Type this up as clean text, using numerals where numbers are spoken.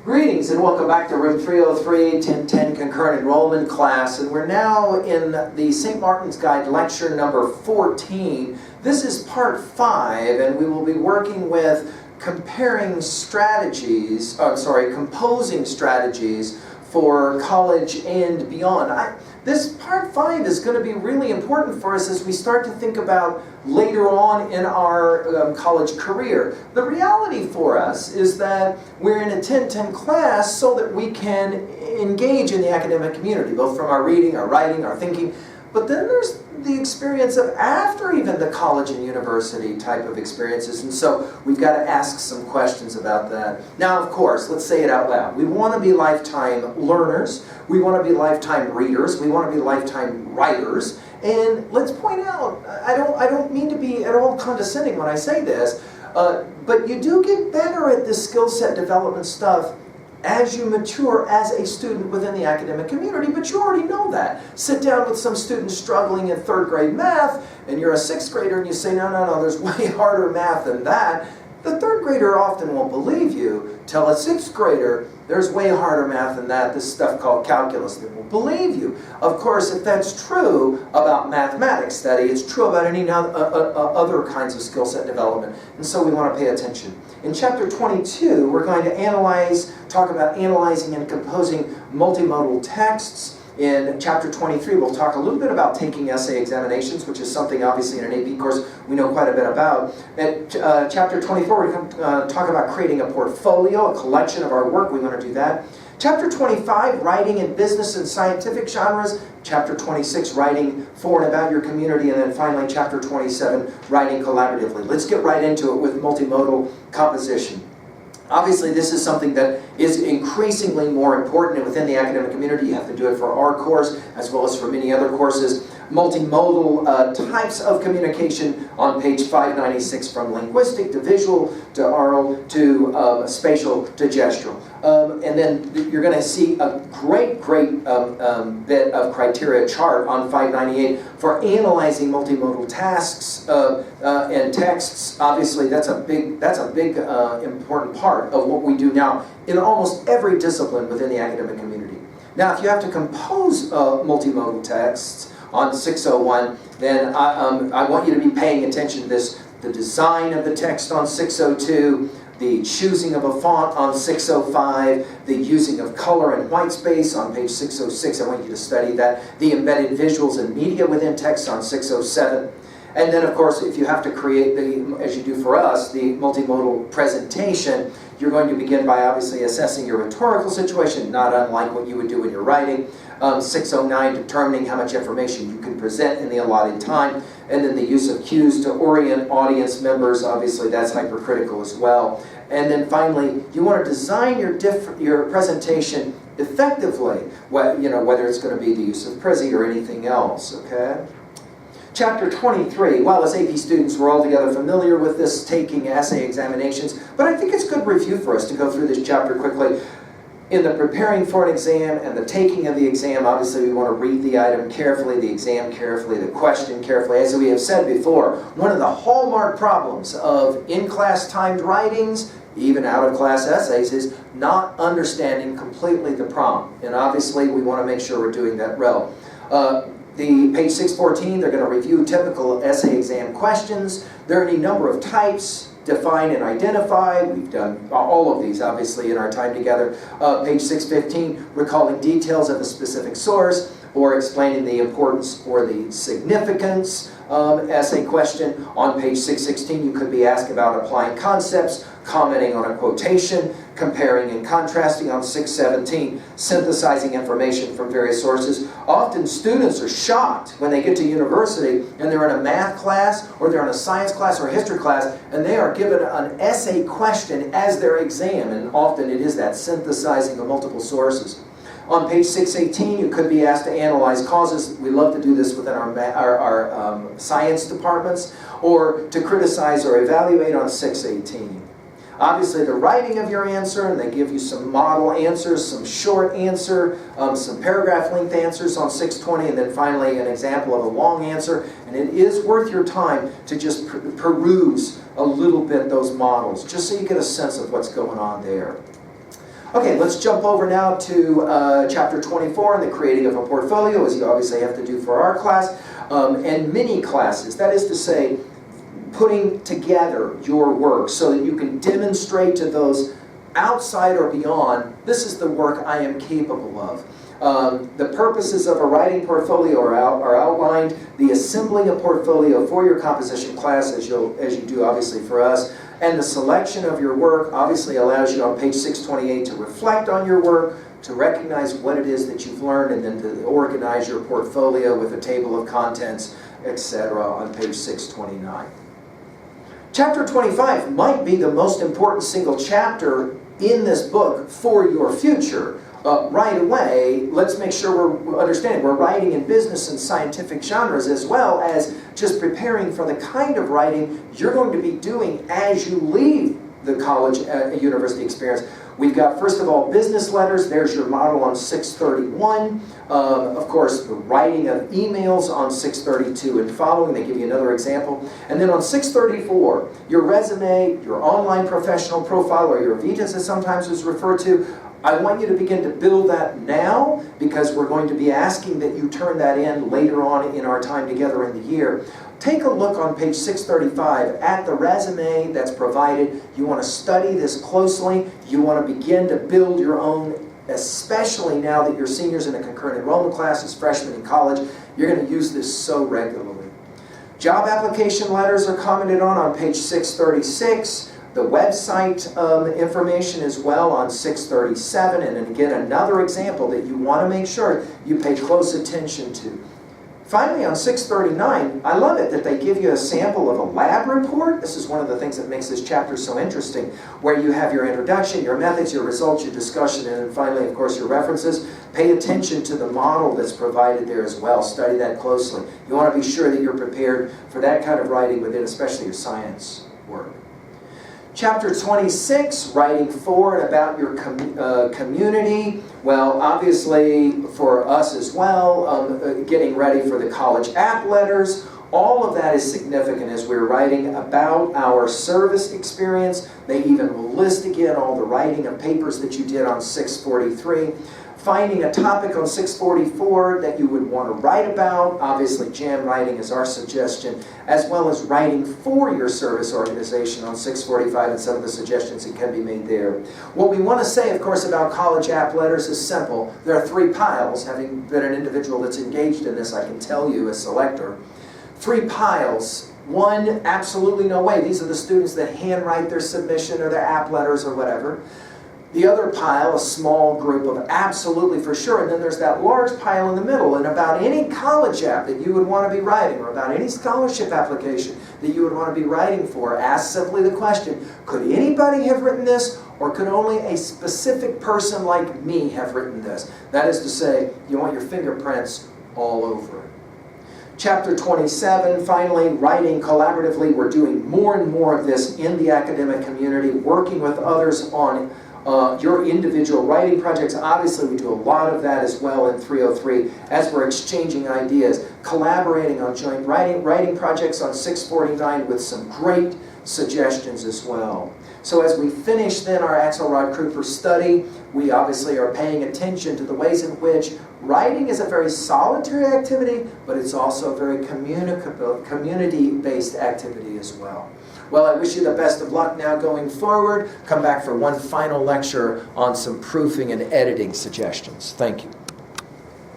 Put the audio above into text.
Greetings and welcome back to room 303, 1010 concurrent enrollment class, and we're now in the St. Martin's Guide lecture number 14. This is part 5, and we will be working with composing strategies for college and beyond. This part 5 is going to be really important for us as we start to think about later on in our college career. The reality for us is that we're in a 1010 class so that we can engage in the academic community, both from our reading, our writing, our thinking, but then there's the experience of after even the college and university type of experiences, and so we've got to ask some questions about that. Now, of course, let's say it out loud. We want to be lifetime learners, we want to be lifetime readers, we want to be lifetime writers, and let's point out, I don't mean to be at all condescending when I say this, but you do get better at this skill set development stuff as you mature as a student within the academic community, but you already know that. Sit down with some students struggling in 3rd grade math, and you're a 6th grader, and you say, no, there's way harder math than that. The 3rd grader often won't believe you. Tell a 6th grader, there's way harder math than that, this stuff called calculus. They won't believe you. Of course, if that's true about mathematics study, it's true about any other kinds of skill set development, and so we want to pay attention. In chapter 22, we're going to talk about analyzing and composing multimodal texts. In chapter 23, we'll talk a little bit about taking essay examinations, which is something obviously in an AP course we know quite a bit about. At chapter 24, we're going to talk about creating a portfolio, a collection of our work. We want to do that. Chapter 25, writing in business and scientific genres. Chapter 26, writing for and about your community. And then finally, chapter 27, writing collaboratively. Let's get right into it with multimodal composition. Obviously, this is something that is increasingly more important within the academic community. You have to do it for our course as well as for many other courses. Multimodal types of communication on page 596, from linguistic to visual to oral to spatial to gestural. And then you're going to see a great bit of criteria chart on 598 for analyzing multimodal tasks and texts. Obviously, that's a big important part of what we do now in almost every discipline within the academic community. Now, if you have to compose multimodal texts on 601, then I want you to be paying attention to this: the design of the text on 602, the choosing of a font on 605, the using of color and white space on page 606. I want you to study that. The embedded visuals and media within text on 607. And then, of course, if you have to create, as you do for us, the multimodal presentation, you're going to begin by obviously assessing your rhetorical situation, not unlike what you would do when you're writing. 609, determining how much information you can present in the allotted time. And then the use of cues to orient audience members, obviously that's hypercritical as well. And then finally, you want to design your presentation effectively, whether it's going to be the use of Prezi or anything else, okay? Chapter 23, well, as AP students, we're all together familiar with this, taking essay examinations, but I think it's good review for us to go through this chapter quickly. In the preparing for an exam and the taking of the exam, obviously we want to read the item carefully, the exam carefully, the question carefully. As we have said before, one of the hallmark problems of in-class timed writings, even out-of-class essays, is not understanding completely the prompt. And obviously we want to make sure we're doing that well. The page 614, they're going to review typical essay exam questions. There are any number of types, define and identify. We've done all of these, obviously, in our time together. Page 615, recalling details of a specific source or explaining the importance or the significance essay question. On page 616, you could be asked about applying concepts, commenting on a quotation, comparing and contrasting. On 617, synthesizing information from various sources. Often students are shocked when they get to university and they're in a math class or they're in a science class or a history class and they are given an essay question as their exam, and often it is that synthesizing of multiple sources. On page 618, you could be asked to analyze causes. We love to do this within our science departments, or to criticize or evaluate on 618. Obviously, the writing of your answer, and they give you some model answers, some short answer, some paragraph length answers on 620, and then finally an example of a long answer. And it is worth your time to just peruse a little bit those models, just so you get a sense of what's going on there. Okay, let's jump over now to chapter 24 and the creating of a portfolio, as you obviously have to do for our class, and mini classes. That is to say, putting together your work so that you can demonstrate to those outside or beyond, this is the work I am capable of. The purposes of a writing portfolio are outlined. The assembling a portfolio for your composition class, as you do obviously for us, and the selection of your work obviously allows you on page 628 to reflect on your work, to recognize what it is that you've learned, and then to organize your portfolio with a table of contents, etc. on page 629. Chapter 25 might be the most important single chapter in this book for your future. Right away, let's make sure we're understanding we're writing in business and scientific genres, as well as just preparing for the kind of writing you're going to be doing as you leave the college university experience. We've got, first of all, business letters. There's your model on 631. Of course, the writing of emails on 632 and following. They give you another example. And then on 634, your resume, your online professional profile, or your VITA as it sometimes is referred to. I want you to begin to build that now, because we're going to be asking that you turn that in later on in our time together in the year. Take a look on page 635 at the resume that's provided. You want to study this closely. You want to begin to build your own, especially now that you're seniors in a concurrent enrollment class as freshmen in college. You're going to use this so regularly. Job application letters are commented on page 636. The website information as well on 637, and then again another example that you want to make sure you pay close attention to. Finally, on 639, I love it that they give you a sample of a lab report. This is one of the things that makes this chapter so interesting, where you have your introduction, your methods, your results, your discussion, and then finally, of course, your references. Pay attention to the model that's provided there as well. Study that closely. You want to be sure that you're prepared for that kind of writing within especially your science work. Chapter 26, writing for and about your community. Well, obviously for us as well, getting ready for the college app letters. All of that is significant as we're writing about our service experience. They even will list again all the writing of papers that you did on 643. Finding a topic on 644 that you would want to write about. Obviously, jam writing is our suggestion, as well as writing for your service organization on 645 and some of the suggestions that can be made there. What we want to say, of course, about college app letters is simple. There are 3 piles. Having been an individual that's engaged in this, I can tell you as selector. 3 piles. One, absolutely no way. These are the students that handwrite their submission or their app letters or whatever. The other pile, a small group of absolutely for sure, and then there's that large pile in the middle. And about any college app that you would want to be writing, or about any scholarship application that you would want to be writing for, ask simply the question, could anybody have written this, or could only a specific person like me have written this? That is to say, you want your fingerprints all over it. Chapter 27, finally, writing collaboratively. We're doing more and more of this in the academic community, working with others on your individual writing projects. Obviously, we do a lot of that as well in 303 as we're exchanging ideas, collaborating on joint writing projects on 649 with some great suggestions as well. So as we finish then our Axelrod-Kruper study, we obviously are paying attention to the ways in which writing is a very solitary activity, but it's also a very community-based activity as well. Well, I wish you the best of luck now going forward. Come back for one final lecture on some proofing and editing suggestions. Thank you.